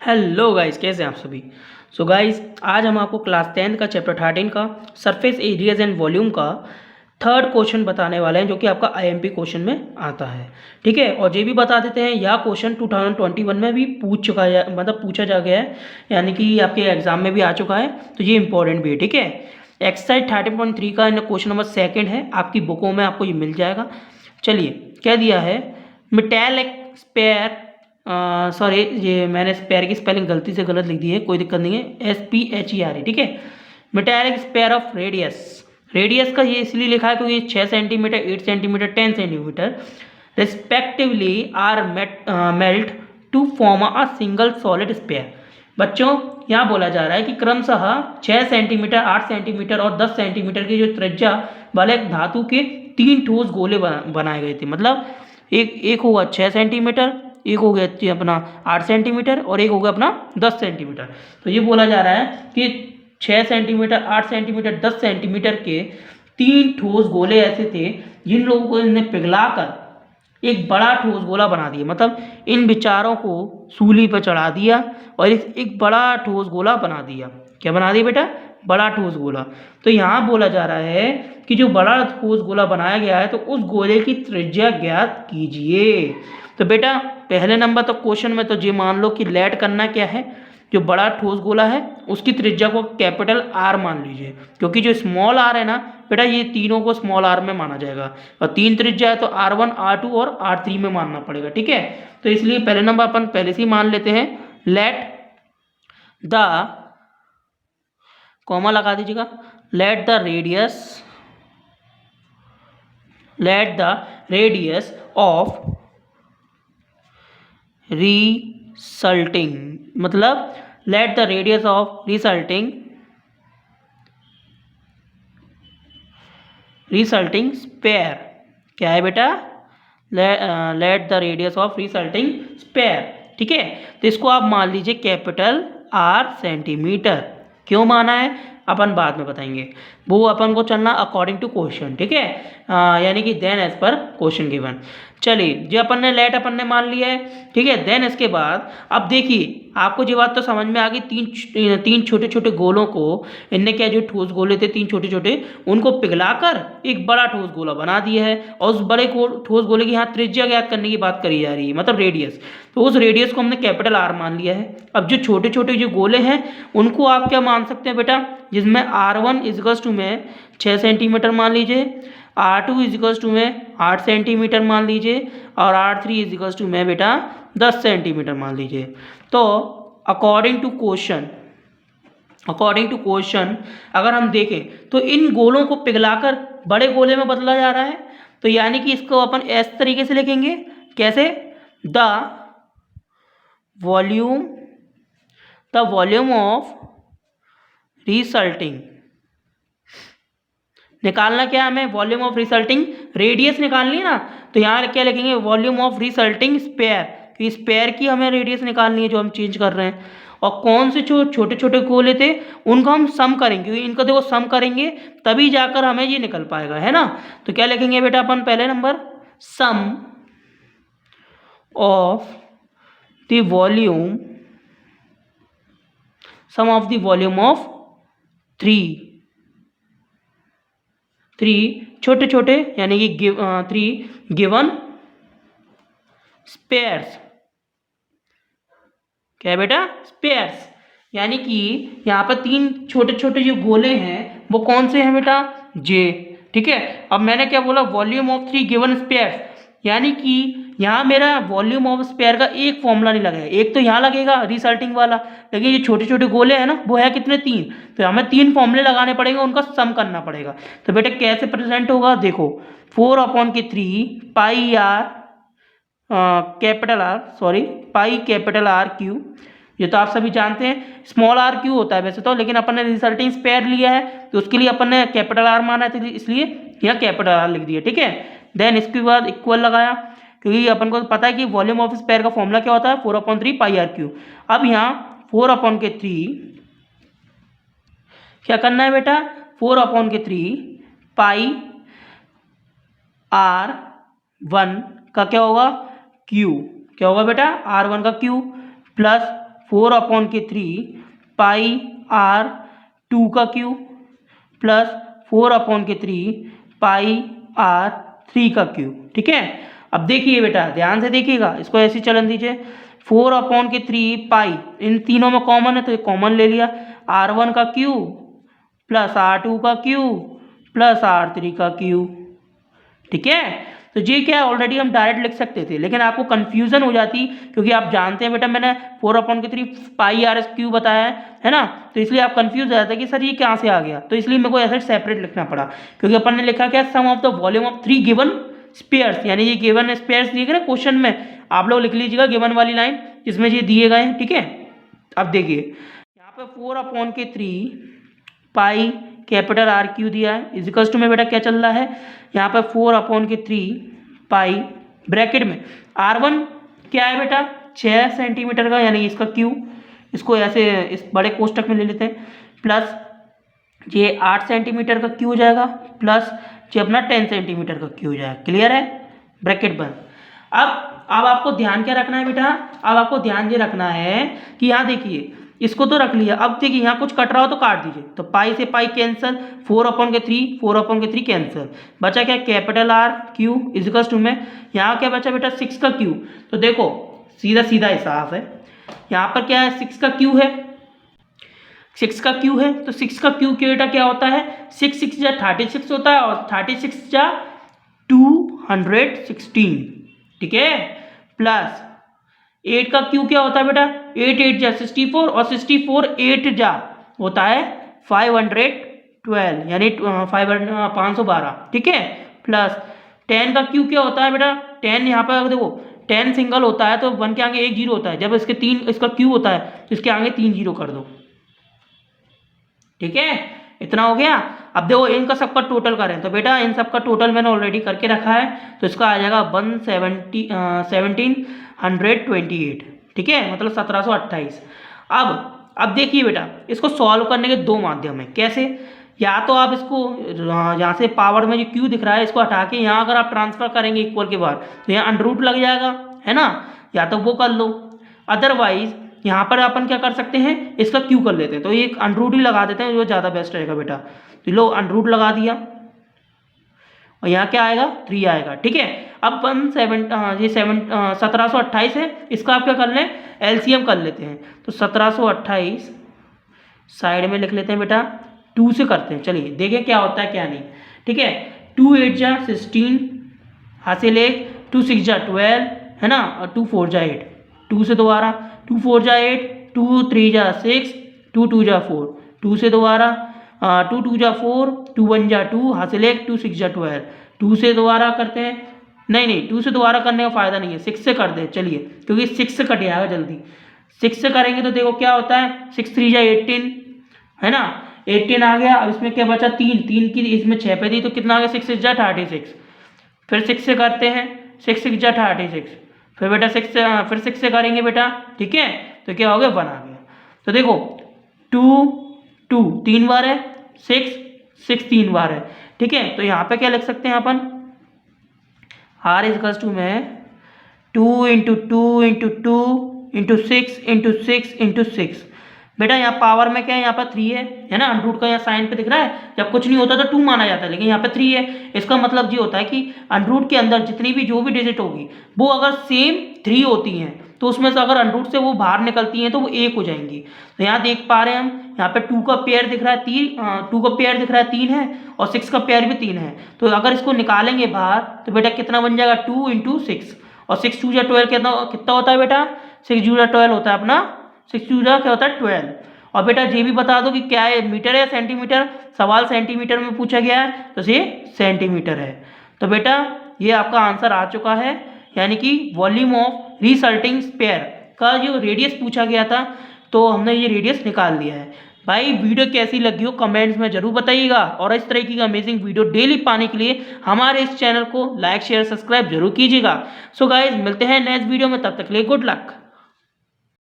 Hello guys, कैसे हैं आप सभी। सो गाइस, आज हम आपको क्लास 10 का चैप्टर 13 का सरफेस एरियाज एंड वॉल्यूम का थर्ड क्वेश्चन बताने वाले हैं, जो कि आपका आईएमपी क्वेश्चन में आता है। ठीक है, और ये भी बता देते हैं, यह क्वेश्चन 2021 में भी पूछ चुका है, मतलब पूछा जा गया है, यानी कि आपके एग्जाम में भी आ चुका है, तो ये इंपॉर्टेंट भी है। ठीक है, एक्सरसाइज 13.3 का क्वेश्चन नंबर सेकेंड है, आपकी बुकों में आपको ये मिल जाएगा। चलिए, क्या दिया है, मेटेलिक स्पेयर, सॉरी, ये मैंने स्पेयर की स्पेलिंग गलती से गलत लिख दी है, कोई दिक्कत नहीं है, SPHERE। ठीक है, metallic sphere of radius. Radius का ये इसलिए लिखा है क्योंकि ये 6 centimetre, 8 centimetre, 10 centimetre respectively are melt to form a single solid sphere. बच्चों, यहाँ बोला जा रहा है कि क्रमशः 6 सेंटीमीटर, 8 सेंटीमीटर और 10 सेंटीमीटर की जो त्रिज्या वाले धातु के 3 ठोस गोले बनाए गए थे। मतलब एक होगा 6 सेंटीमीटर, एक हो गया अपना 8 सेंटीमीटर और एक हो गया अपना 10 सेंटीमीटर। तो ये बोला जा रहा है कि 6 सेंटीमीटर, 8 सेंटीमीटर, 10 सेंटीमीटर के 3 ठोस गोले ऐसे थे जिन लोगों को इन्हें पिघलाकर एक बड़ा ठोस गोला बना दिया। मतलब इन विचारों को सूली पर चढ़ा दिया और एक बड़ा ठोस गोला बना दिया। क्या बना दिया बेटा? बड़ा ठोस गोला। तो यहाँ बोला जा रहा है कि जो बड़ा ठोस गोला बनाया गया है, तो उस गोले की त्रिज्या ज्ञात कीजिए। तो बेटा, पहले नंबर तो क्वेश्चन में तो ये मान लो कि लेट करना क्या है, जो बड़ा ठोस गोला है उसकी त्रिज्या को कैपिटल आर मान लीजिए, क्योंकि जो स्मॉल आर है ना बेटा, ये तीनों को स्मॉल आर में माना जाएगा, और 3 त्रिज्या है तो R1, R2 और R3 में मानना पड़ेगा। ठीक है, तो इसलिए पहले नंबर अपन पहले से ही मान लेते हैं, लेट द, कॉमा लगा दीजिएगा, let the radius of resulting, मतलब let the radius of resulting sphere. क्या है बेटा? Let the radius of resulting sphere. ठीक है, तो इसको आप मान लीजिए कैपिटल आर सेंटीमीटर। क्यों माना है अपन बाद में बताएंगे, वो अपन को चलना अकॉर्डिंग टू क्वेश्चन। ठीक है, यानी कि then as per question given. चलिए, जो अपन ने लेट अपन ने मान लिया है। ठीक है, देन इसके बाद अब देखिए, आपको ये बात तो समझ में आ गई, तीन छोटे छोटे गोलों को, इनने क्या, जो ठोस गोले थे 3 छोटे छोटे, उनको पिघलाकर एक बड़ा ठोस गोला बना दिया है, और उस बड़े ठोस गोले की यहाँ त्रिज्या ज्ञात करने की बात करी जा रही है, मतलब रेडियस। तो उस रेडियस को हमने कैपिटल आर मान लिया है। अब जो छोटे छोटे जो गोले हैं उनको आप क्या मान सकते हैं बेटा, जिसमें R1 इजिकल्स टू में 6 सेंटीमीटर मान लीजिए, R2 इजिकल्स टू में 8 सेंटीमीटर मान लीजिए, और R3 इजिकल्स टू में बेटा 10 सेंटीमीटर मान लीजिए। तो अकॉर्डिंग टू क्वेश्चन अगर हम देखें तो इन गोलों को पिघलाकर बड़े गोले में बदला जा रहा है। तो यानी कि इसको अपन इस तरीके से लिखेंगे, कैसे? द वॉल्यूम ऑफ रिसल्टिंग, निकालना क्या हमें, वॉल्यूम ऑफ रिसल्टिंग रेडियस निकालनी है ना। तो यहाँ क्या लिखेंगे, वॉल्यूम ऑफ रिसल्टिंग स्पेयर, कि स्पेयर की हमें रेडियस निकालनी है जो हम चेंज कर रहे हैं। और कौन से जो छोटे छोटे गोले थे उनको हम सम करेंगे, क्योंकि इनको देखो सम करेंगे तभी जाकर हमें ये निकल पाएगा, है ना। तो क्या लिखेंगे बेटा अपन, पहले number sum of the volume of three छोटे छोटे, यानी कि 3 गिवन स्पेयर्स। क्या है बेटा? स्पेयर्स, यानी कि यहाँ पर 3 छोटे छोटे जो गोले हैं वो कौन से हैं बेटा? जे। ठीक है, अब मैंने क्या बोला, वॉल्यूम ऑफ 3 गिवन स्पेयर्स, यानी कि यहाँ मेरा वॉल्यूम ऑफ स्पेयर का एक फॉर्मूला नहीं लगेगा, एक तो यहाँ लगेगा रिसल्टिंग वाला, लेकिन ये छोटे छोटे गोले हैं ना, वो है कितने? 3। तो हमें 3 फॉर्मूले लगाने पड़ेंगे, उनका सम करना पड़ेगा। तो बेटा कैसे प्रेजेंट होगा, देखो, 4/3 pi R capital R, sorry, pi capital R cube. ये तो आप सभी जानते हैं स्मॉल आर क्यू होता है वैसे तो, लेकिन अपन ने रिजल्टिंग स्पेयर लिया है तो उसके लिए अपन ने कैपिटल आर माना है, तो इसलिए यहाँ कैपिटल आर लिख दिया। ठीक है, देन इसके बाद इक्वल लगाया, क्योंकि अपन को पता है कि वॉल्यूम ऑफ स्पेयर का फॉर्मूला क्या होता है, 4/3 पाई आर क्यू। अब यहाँ 4/3 क्या करना है बेटा, 4/3 पाई R1 का क्या होगा, क्यू। क्या होगा बेटा? R1 का क्यू प्लस 4/3 पाई आर 2 का क्यूब प्लस 4/3 पाई आर 3 का क्यूब। ठीक है, अब देखिए बेटा ध्यान से देखिएगा, इसको ऐसे चलन दीजिए। 4/3 पाई, इन तीनों में कॉमन है तो ये कॉमन ले लिया, R1 का क्यूब प्लस R2 का क्यूब प्लस R3 का क्यूब। ठीक है, तो ये क्या ऑलरेडी हम डायरेक्ट लिख सकते थे, लेकिन आपको कंफ्यूजन हो जाती क्योंकि आप जानते हैं बेटा मैंने 4/3 पाई आर क्यूब बताया है ना, तो इसलिए आप कंफ्यूज हो जाते हैं कि सर ये कहाँ से आ गया, तो इसलिए मेरे को ऐसे सेपरेट लिखना पड़ा क्योंकि अपन ने लिखा क्या, sum of the volume of 3 given spheres, यानी ये गिवन स्पेयर्स दिए गए ना क्वेश्चन में, आप लोग लिख लीजिएगा गिवन वाली लाइन जिसमें ये दिए गए हैं। ठीक है, अब देखिए यहाँ पे 4/3 पाई कैपिटल आर क्यू दिया है, इजिकल्स टू में बेटा क्या चल रहा है, यहाँ पे 4/3 पाई ब्रैकेट में R1 क्या है बेटा 6 सेंटीमीटर का, यानी इसका क्यू, इसको ऐसे इस बड़े कोष्टक में ले लेते हैं, प्लस ये 8 सेंटीमीटर का क्यू हो जाएगा, प्लस ये अपना 10 सेंटीमीटर का क्यू हो जाएगा। क्लियर है, ब्रैकेट बंद। अब आपको ध्यान क्या रखना है बेटा, अब आपको ध्यान ये रखना है कि यहाँ देखिए इसको तो रख लिया, अब देखिए यहाँ कुछ कट रहा हो तो काट दीजिए, तो पाई से पाई कैंसिल, 4/3 कैंसिल, बचा क्या capital R cube equals to में यहाँ क्या बचा बेटा 6 का क्यू। तो देखो सीधा सीधा हिसाब है, यहाँ पर क्या है 6 का क्यू है, 6 का क्यू है, तो 6 का क्यू बेटा क्या होता है 6 6 जा 36 होता है, और 36 जा 216। ठीक है, प्लस 8 का क्यू क्या होता है बेटा 8 8 जा 64, और 64 8 जा होता है 512, यानी 512। ठीक है, प्लस 10 का क्यू क्या होता है बेटा 10, यहाँ पर देखो 10 सिंगल होता है तो 1 के आगे 1 जीरो होता है, जब इसके 3 इसका क्यू होता है तो इसके आगे 3 जीरो कर दो। ठीक है, इतना हो गया। अब देखो इनका सबका टोटल करें तो बेटा इन सबका टोटल मैंने ऑलरेडी करके रखा है, तो इसका आ जाएगा 1728। ठीक है, मतलब 1728। अब देखिए बेटा इसको सॉल्व करने के दो माध्यम है, कैसे, या तो आप इसको यहाँ से पावर में जो क्यू दिख रहा है इसको हटा के यहाँ अगर आप ट्रांसफर करेंगे इक्वल के बाद तो यहाँ अंडर लग जाएगा, है ना, या तो वो कर लो, अदरवाइज यहाँ पर अपन क्या कर सकते हैं इसका क्यू कर लेते हैं, तो ये अंडर ही लगा देते हैं जो ज़्यादा बेस्ट रहेगा बेटा। तो लो अंडर लगा दिया और यहाँ क्या आएगा 3 आएगा। ठीक है, अब 1728 है, इसका आप क्या कर लें एलसीएम कर लेते हैं, तो 1728 साइड में लिख लेते हैं बेटा, 2 से करते हैं, चलिए देखें क्या होता है क्या नहीं। ठीक है, 2 8 जा 16 हासिल 1, 2 6 जा 12 है ना, और 2 4 जा 8, 2 से दोबारा 2 4 जा 8, 2 3 जा 6, 2 2 जा 4, 2 से दोबारा 2 2 जा 4, 2 1 जा 2 हासिल 1, 2 6 जा 12, 2 से दोबारा करते हैं, नहीं 2 से दोबारा करने का फ़ायदा नहीं है, 6 से कर दे चलिए, क्योंकि 6 से कट जाएगा जल्दी, 6 से करेंगे तो देखो क्या होता है 6 3 जा 18 है ना, 18 आ गया। अब इसमें क्या बचा 3 की इसमें 6 पे दी तो कितना आ गया 6 6 जा 36, फिर 6 से करते हैं 6 6 जा 36, फिर बेटा 6 से फिर 6 से करेंगे बेटा। ठीक है, तो क्या हो गया 1 आ गया। तो देखो 2 2 3 बार है, 6 6 3 बार है। ठीक है, तो यहाँ पे क्या लिख सकते हैं अपन R इजकल्स टू में 2 × 2 × 2 × 6 × 6 × 6। बेटा यहाँ पावर में क्या है, यहाँ पर 3 है ना, अंडर का यहाँ साइन पे दिख रहा है, जब कुछ नहीं होता तो 2 माना जाता है, लेकिन यहाँ पे 3 है, इसका मतलब ये होता है कि अंडर के अंदर जितनी भी जो भी डिजिट होगी वो अगर सेम 3 होती हैं तो उसमें से अगर अंडर से वो बाहर निकलती हैं तो वो 1 हो जाएंगी। तो यहाँ देख पा रहे हैं हम, यहाँ पे 2 का पेयर दिख रहा है 2 का पेयर दिख रहा है 3 है, और 6 का पेयर भी 3 है, तो अगर इसको निकालेंगे बाहर तो बेटा कितना बन जाएगा 2 × 6, और 6 2 जा 12 कितना होता है बेटा 6 2 जा 12 होता है अपना, 6 2 जा क्या होता है 12। और बेटा ये भी बता दो कि क्या है मीटर है या सेंटीमीटर, सवाल सेंटीमीटर में पूछा गया है तो ये सेंटीमीटर है। तो बेटा ये आपका आंसर आ चुका है, यानी कि वॉल्यूम ऑफ रिसल्टिंग स्पेयर का जो रेडियस पूछा गया था तो हमने ये रेडियस निकाल लिया है। भाई वीडियो कैसी लगी हो कमेंट्स में जरूर बताइएगा, और इस तरह की अमेजिंग वीडियो डेली पाने के लिए हमारे इस चैनल को लाइक शेयर सब्सक्राइब जरूर कीजिएगा। सो गाइज मिलते हैं नेक्स्ट वीडियो में, तब तक के लिए गुड लक।